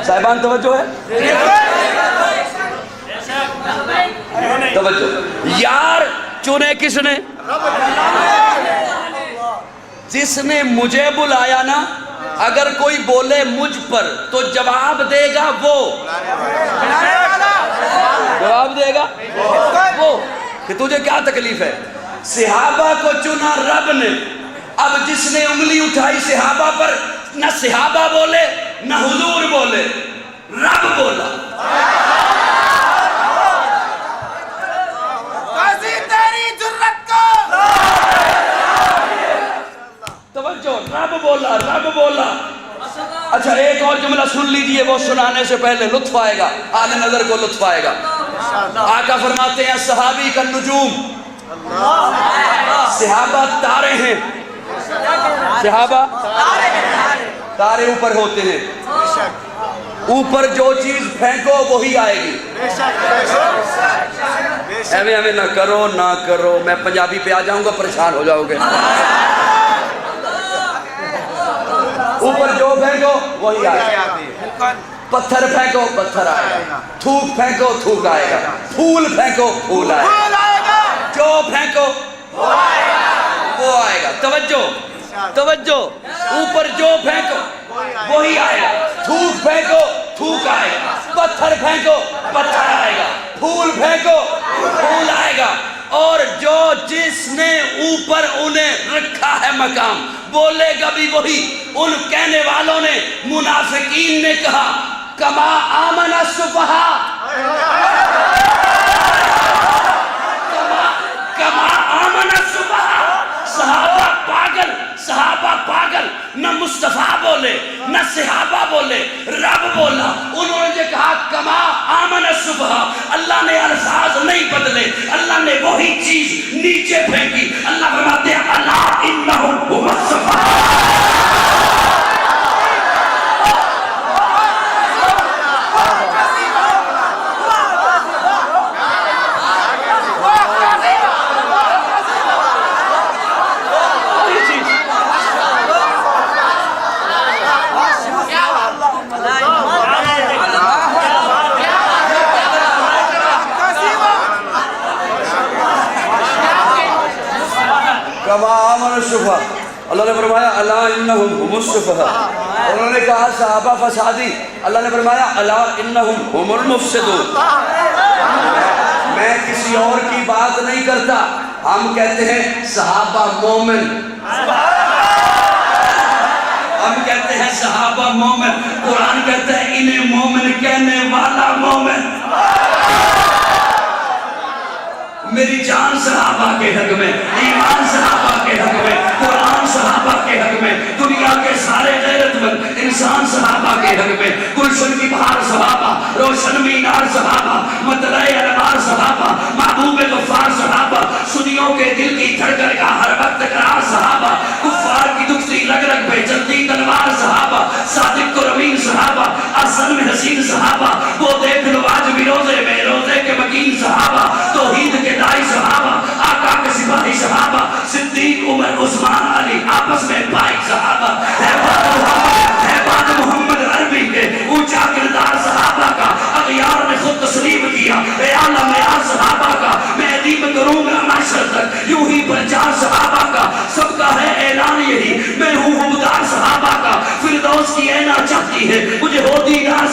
صاحبان توجہ ہے؟ توجہ. یار چنے کس نے؟ جس نے مجھے بلایا نا، اگر کوئی بولے مجھ پر تو جواب دے گا وہ. جواب دے گا وہ کہ تجھے کیا تکلیف ہے. صحابہ کو چنا رب نے. اب جس نے انگلی اٹھائی صحابہ پر، نہ صحابہ بولے نہ حضور بولے، رب بولا. توجہ، رب بولا، رب بولا. اچھا ایک اور جملہ سن لیجئے، وہ سنانے سے پہلے لطف آئے گا، آل نظر کو لطف آئے گا. آقا فرماتے ہیں صحابی کا نجوم، صحابہ تارے ہیں. صحابہ تارے اوپر ہوتے ہیں. اوپر جو چیز پھینکو وہی آئے گی. ایویں نہ کرو نہ کرو، میں پنجابی پہ آ جاؤں گا پریشان ہو جاؤ گے. اوپر جو پھینکو وہی آئے گا. پتھر پھینکو پتھر آئے گا، تھوک پھینکو تھوک آئے گا، پھول پھینکو پھول آئے گا، جو پھینکو وہ آئے گا. توجہ توجہ، اوپر جو پھینکو وہی آئے گا، تھوک پھینکو تھوک آئے گا، پتھر پھینکو پتھر آئے گا، پھول پھینکو پھول آئے گا. اور جو جس نے اوپر انہیں رکھا ہے مقام بولے گا بھی وہی. ان کہنے والوں نے، منافقین نے کہا کما آمن السفہاء، کما آمن السفہاء. صحابہ پاگل، صحابہ پاگل. نہ مصطفیٰ بولے نہ صحابہ بولے، رب بولا. انہوں نے جو کہا کما آمن السفہاء، اللہ نے الفاظ نہیں بدلے، اللہ نے وہی چیز نیچے پھینکی. اللہ فرماتے ہیں الا انہم هم السفہاء. اللہ نے فرمایا الا انہم هم السفہاء. انہوں نے کہا صحابہ فسادی، اللہ نے فرمایا الا انہم هم المفسدون. میں کسی اور کی بات نہیں کرتا، ہم کہتے ہیں صحابہ مومن، ہم کہتے ہیں صحابہ مومن. قرآن کہتا ہے انہیں مومن کہنے والا مومن. میری جان صحابہ کے حق میں، ایمان صحابہ کے حق میں، قرآن صحابہ کے حق میں، دنیا کے سارے غیرت مند انسان صحابہ کے حق میں. گلشن کی بہار صحابہ، روشن مینار صحابہ، مطلع انوار صحابہ، محبوب غفار صحابہ، سنیوں کے دل کی دھڑکن کا ہر وقت قرار صحابہ، کفار کی دکھتی رگ رگ پہ جلتی تلوار صحابہ، صادق و امین صحابہ، احسن میں حسین صحابہ، وہ دیکھ لو آج بھی روزے میں روزے کے مکین صحابہ، توحید کے دائی صحابہ، آقا کے سپاہی صحابہ، صدیق عمر عثمان علی آپس میں بھائی صحابہ. احباب محمد عربی کے اونچا کردار صحابہ کا اغیار نے خود تسلیم کیا. اے اعلیٰ معیار صحابہ کا میں ادیب کروں گا معاشر تک یوں ہی پرچار صحابہ کا. سب کا ہے اعلان یہی میں ہوں حبدار صحابہ کا. فردوس کی اینا چاہتی ہے مجھے ہو دیدار